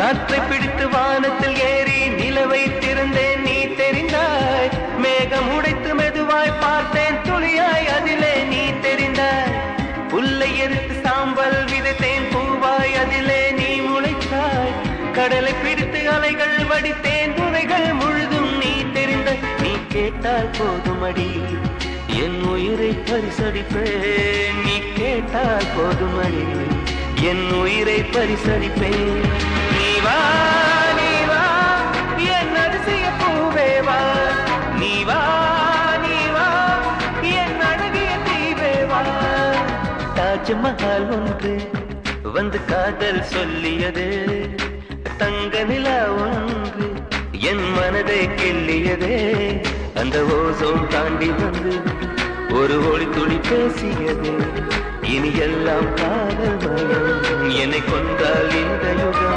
காற்றை பிடித்து வானத்தில் ஏறி நிலவை திறந்தேன் நீ தெரிந்தாய். மேகம் உடைத்து மெதுவாய் பார்த்தேன் துளியாய் அதிலே நீ தெரிந்தாய். புல்லை எரித்து சாம்பல் விதைத்தேன் பூவாய் அதிலே நீ முளைத்தாய். கடலை பிடித்து அலைகள் வடித்தேன் துணைகள் முழுதும் நீ தெரிந்த. நீ கேட்டால் போதுமடி என் உயிரை பரிசளிப்பேன். நீ கேட்டால் போதுமடி என் உயிரை பரிசளிப்பேன். நீ வா நீ வா என் அதிசய பூவே வா. நீ வா நீ வா என் அழகிய தீவே வா. தாஜ்மஹால் ஒன்று வந்து காதல் சொல்லியது. தங்க நிலா ஒன்று என் மனதை கிள்ளியதே. அந்த ஓசோன் தாண்டி வந்து ஒரு ஒளி துளி பேசியது. இனி எல்லாம் காதல் மயம் என்னை கொண்டால் இந்த யுகம்.